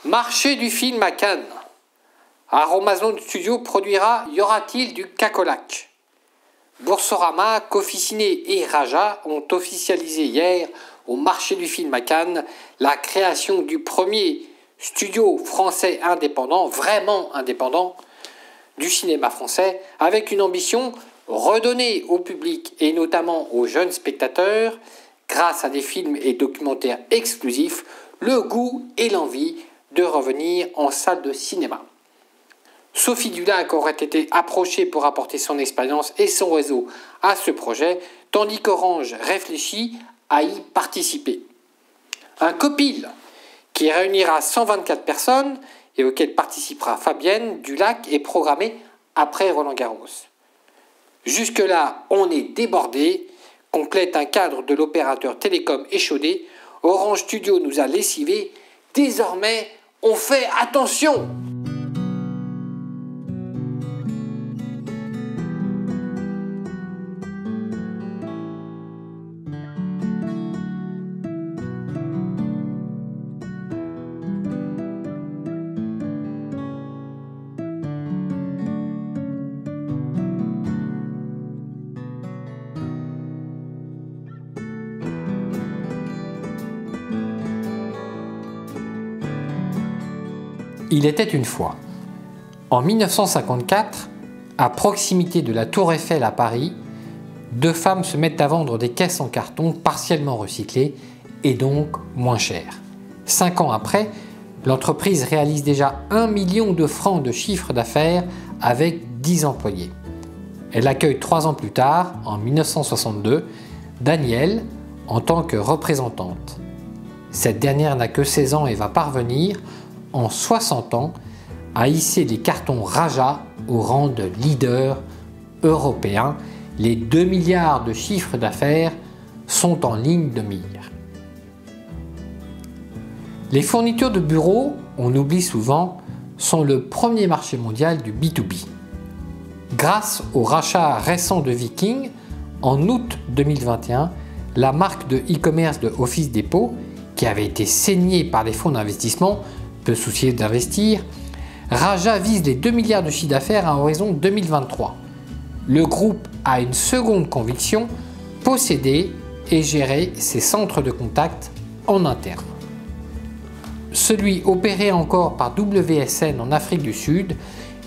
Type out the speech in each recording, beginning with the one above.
Marché du film à Cannes. Aromazone Studio produira Y aura-t-il du cacolac? Boursorama, Cofficiné et Raja ont officialisé hier au marché du film à Cannes la création du premier studio français indépendant, vraiment indépendant, du cinéma français, avec une ambition redonner au public et notamment aux jeunes spectateurs, grâce à des films et documentaires exclusifs, le goût et l'envie de revenir en salle de cinéma. Sophie Dulac aurait été approchée pour apporter son expérience et son réseau à ce projet, tandis qu'Orange réfléchit à y participer. Un copil qui réunira 124 personnes et auquel participera Fabienne Dulac est programmé après Roland-Garros. Jusque-là, on est débordé, complète un cadre de l'opérateur télécom échaudé. Orange Studio nous a lessivés. Désormais, on fait attention. Il était une fois. En 1954, à proximité de la Tour Eiffel à Paris, deux femmes se mettent à vendre des caisses en carton partiellement recyclées et donc moins chères. 5 ans après, l'entreprise réalise déjà 1 million de francs de chiffre d'affaires avec 10 employés. Elle accueille 3 ans plus tard, en 1962, Danielle en tant que représentante. Cette dernière n'a que 16 ans et va parvenir, en 60 ans, à hisser les cartons Raja au rang de leader européen. Les 2 milliards de chiffre d'affaires sont en ligne de mire. Les fournitures de bureaux, on oublie souvent, sont le premier marché mondial du B2B. Grâce au rachat récent de Viking, en août 2021, la marque de e-commerce de Office Depot, qui avait été saignée par les fonds d'investissement, peu soucieux d'investir, Raja vise les 2 milliards de chiffre d'affaires à horizon 2023. Le groupe a une seconde conviction, posséder et gérer ses centres de contact en interne. Celui opéré encore par WSN en Afrique du Sud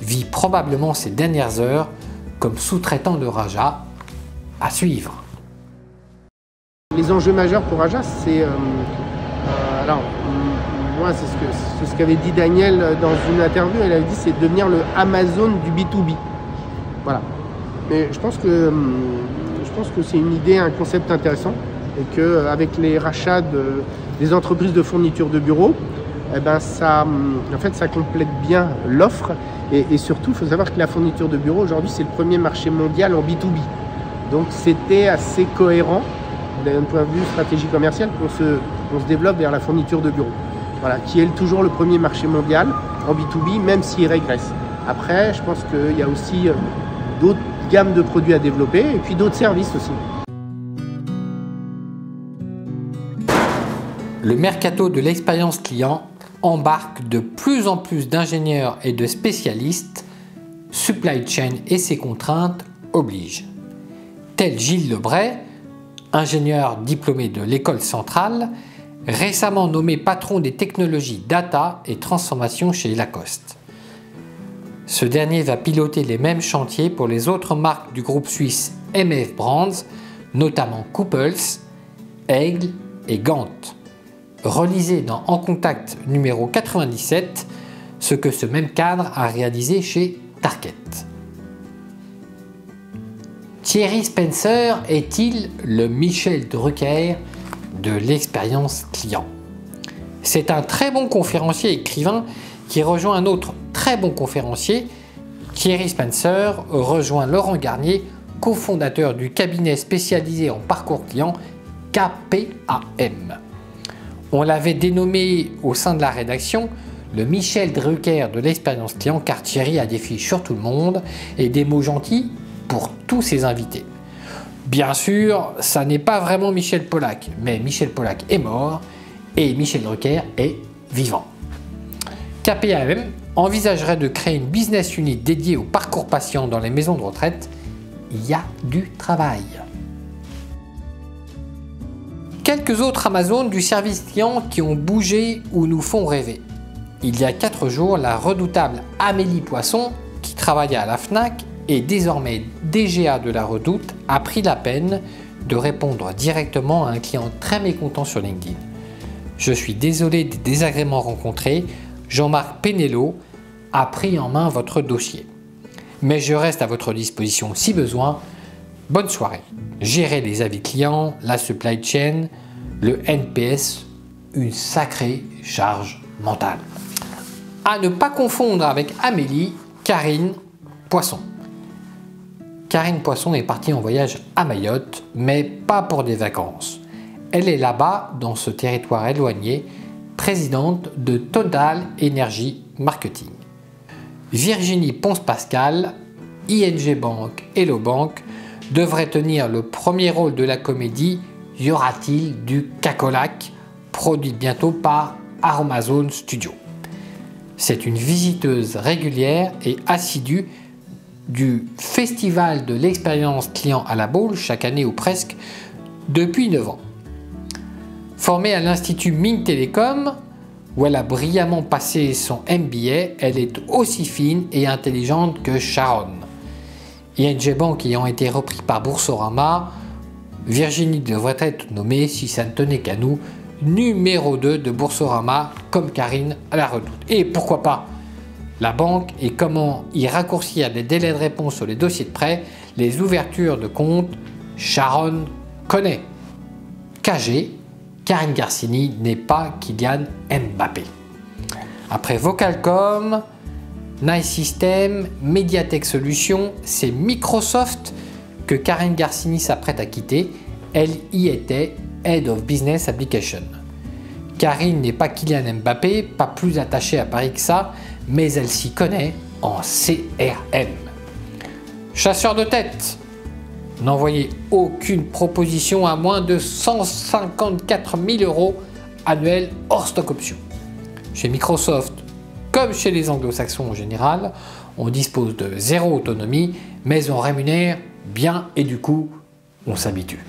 vit probablement ses dernières heures comme sous-traitant de Raja. À suivre. Les enjeux majeurs pour Raja, c'est... moi, c'est ce qu'avait dit Daniel dans une interview. Elle avait dit c'est devenir le Amazon du B2B. Voilà. Mais je pense que c'est une idée, un concept intéressant. Et qu'avec les rachats des entreprises de fourniture de bureaux, eh ben ça complète bien l'offre. Et surtout, il faut savoir que la fourniture de bureaux, aujourd'hui, c'est le premier marché mondial en B2B. Donc, c'était assez cohérent d'un point de vue stratégie commerciale qu'on se développe vers la fourniture de bureaux. Voilà, qui est toujours le premier marché mondial en B2B, même s'il régresse. Après, je pense qu'il y a aussi d'autres gammes de produits à développer et puis d'autres services aussi. Le mercato de l'expérience client embarque de plus en plus d'ingénieurs et de spécialistes. Supply chain et ses contraintes obligent. Tel Gilles Lebray, ingénieur diplômé de l'école centrale, récemment nommé patron des technologies data et transformation chez Lacoste. Ce dernier va piloter les mêmes chantiers pour les autres marques du groupe suisse MF Brands, notamment Couples, Aigle et Gant. Relisez dans En Contact numéro 97 ce que ce même cadre a réalisé chez Target. Thierry Spencer est-il le Michel Drucker de l'expérience client? C'est un très bon conférencier et écrivain qui rejoint un autre très bon conférencier. Thierry Spencer rejoint Laurent Garnier, cofondateur du cabinet spécialisé en parcours client KPAM. On l'avait dénommé au sein de la rédaction le Michel Drucker de l'expérience client car Thierry a des fiches sur tout le monde et des mots gentils pour tous ses invités. Bien sûr, ça n'est pas vraiment Michel Polac, mais Michel Polac est mort et Michel Drucker est vivant. KPMG envisagerait de créer une business unit dédiée au parcours patient dans les maisons de retraite. Il y a du travail. Quelques autres Amazon du service client qui ont bougé ou nous font rêver. Il y a 4 jours, la redoutable Amélie Poisson, qui travaillait à la Fnac et désormais DGA de la Redoute, a pris la peine de répondre directement à un client très mécontent sur LinkedIn. Je suis désolé des désagréments rencontrés, Jean-Marc Pénélo a pris en main votre dossier. Mais je reste à votre disposition si besoin. Bonne soirée. Gérer les avis clients, la supply chain, le NPS, une sacrée charge mentale. À ne pas confondre avec Amélie, Karine Poisson. Karine Poisson est partie en voyage à Mayotte, mais pas pour des vacances. Elle est là-bas, dans ce territoire éloigné, présidente de Total Energy Marketing. Virginie Ponce-Pascal, ING Bank, Hello Bank, devrait tenir le premier rôle de la comédie Y aura-t-il du cacolac, produite bientôt par Aromazone Studio. C'est une visiteuse régulière et assidue du Festival de l'expérience client à la Baule, chaque année ou presque, depuis 9 ans. Formée à l'Institut Ming Télécom, où elle a brillamment passé son MBA, elle est aussi fine et intelligente que Sharon. ING Bank ayant été repris par Boursorama, Virginie devrait être nommée, si ça ne tenait qu'à nous, numéro 2 de Boursorama, comme Karine à la Redoute. Et pourquoi pas la banque et comment y raccourcir les délais de réponse sur les dossiers de prêt, les ouvertures de compte, Sharon connaît. KG, Karine Garcini n'est pas Kylian Mbappé. Après Vocalcom, Nice System, Mediatek Solutions, c'est Microsoft que Karine Garcini s'apprête à quitter. Elle y était Head of Business Application. Karine n'est pas Kylian Mbappé, pas plus attachée à Paris que ça, mais elle s'y connaît en CRM. Chasseur de tête, n'envoyez aucune proposition à moins de 154 000 € annuels hors stock option. Chez Microsoft, comme chez les anglo-saxons en général, on dispose de zéro autonomie, mais on rémunère bien et du coup, on s'habitue.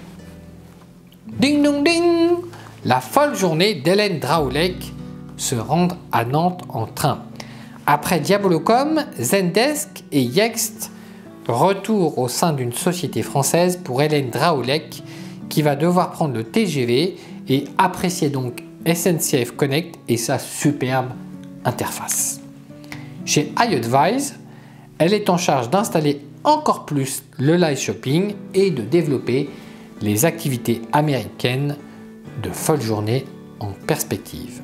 Ding dong ding! La folle journée d'Hélène Draoulec se rendre à Nantes en train. Après Diabolocom, Zendesk et Yext, retour au sein d'une société française pour Hélène Draoulec qui va devoir prendre le TGV et apprécier donc SNCF Connect et sa superbe interface. Chez iAdvise, elle est en charge d'installer encore plus le live shopping et de développer les activités américaines de folle journée en perspective.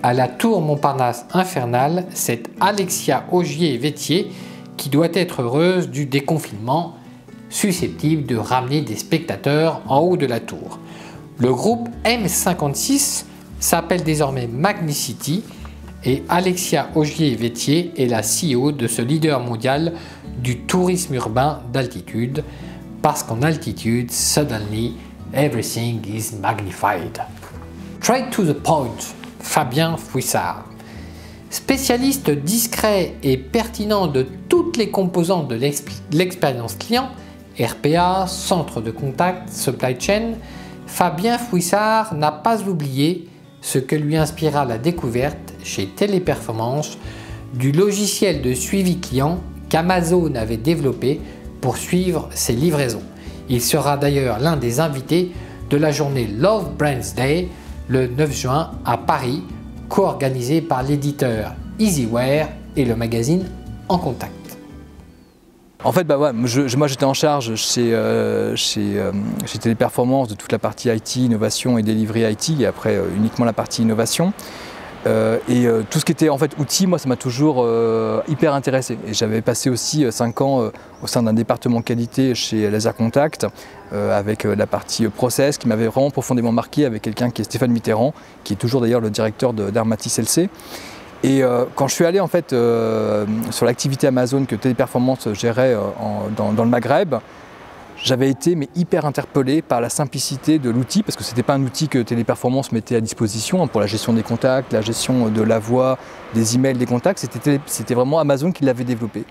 À la tour Montparnasse infernale, c'est Alexia Augier-Vétier qui doit être heureuse du déconfinement, susceptible de ramener des spectateurs en haut de la tour. Le groupe M56 s'appelle désormais Magnicity et Alexia Augier-Vétier est la CEO de ce leader mondial du tourisme urbain d'altitude, parce qu'en altitude, suddenly, everything is magnified. Straight to the point, Fabien Fouissard. Spécialiste discret et pertinent de toutes les composantes de l'expérience client, RPA, centre de contact, supply chain, Fabien Fouissard n'a pas oublié ce que lui inspira la découverte chez Téléperformance du logiciel de suivi client qu'Amazon avait développé pour suivre ses livraisons. Il sera d'ailleurs l'un des invités de la journée Love Brands Day le 9 juin à Paris, co-organisée par l'éditeur Easyware et le magazine En Contact. En fait, moi j'étais en charge chez Téléperformance de toute la partie IT, innovation et delivery IT, et après uniquement la partie innovation. Tout ce qui était en fait outils, moi ça m'a toujours hyper intéressé. Et j'avais passé aussi 5 ans au sein d'un département qualité chez Laser Contact avec la partie process qui m'avait vraiment profondément marqué, avec quelqu'un qui est Stéphane Mitterrand, qui est toujours d'ailleurs le directeur d'Armatis LC. Et quand je suis allé en fait sur l'activité Amazon que Téléperformance gérait dans le Maghreb, j'avais été hyper interpellé par la simplicité de l'outil, parce que ce n'était pas un outil que Téléperformance mettait à disposition pour la gestion des contacts, la gestion de la voix, des emails, des contacts. C'était vraiment Amazon qui l'avait développé.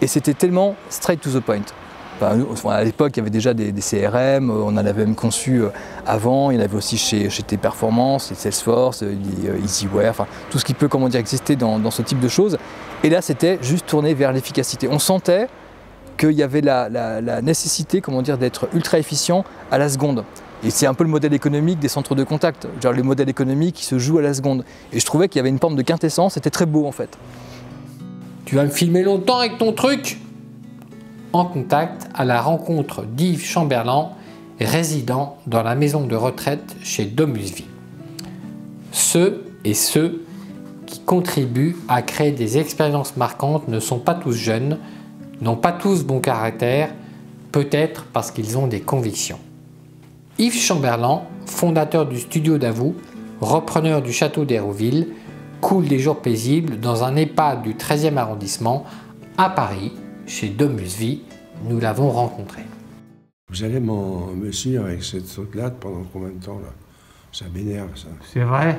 Et c'était tellement straight to the point. Enfin, à l'époque, il y avait déjà des CRM, on en avait même conçu avant, il y en avait aussi chez Téléperformance, Salesforce, EasyWare, enfin, tout ce qui peut exister dans ce type de choses. Et là, c'était juste tourné vers l'efficacité. On sentait qu'il y avait la nécessité d'être ultra efficient à la seconde. Et c'est un peu le modèle économique des centres de contact, genre le modèle économique qui se joue à la seconde. Et je trouvais qu'il y avait une forme de quintessence, c'était très beau en fait. Tu vas me filmer longtemps avec ton truc? En contact à la rencontre d'Yves Chamberlain, résident dans la maison de retraite chez Domusvie. Ceux qui contribuent à créer des expériences marquantes ne sont pas tous jeunes, n'ont pas tous bon caractère, peut-être parce qu'ils ont des convictions. Yves Chamberlain, fondateur du studio Davout, repreneur du château d'Hérouville, coule des jours paisibles dans un EHPAD du 13e arrondissement à Paris, chez Domusvie. Nous l'avons rencontré. Vous allez me suivre avec cette sautelade pendant combien de temps là? Ça m'énerve ça. C'est vrai? Ouais.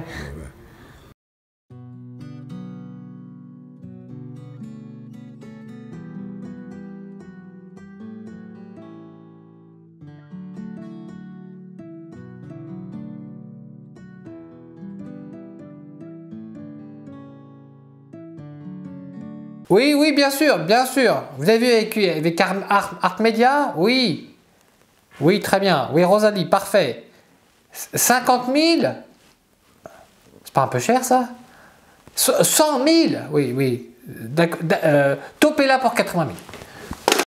Oui, oui, bien sûr, bien sûr. Vous avez vu avec Art Media? Oui. Oui, très bien. Oui, Rosalie, parfait. 50 000? C'est pas un peu cher, ça? 100 000? Oui, oui. Topez-la pour 80 000.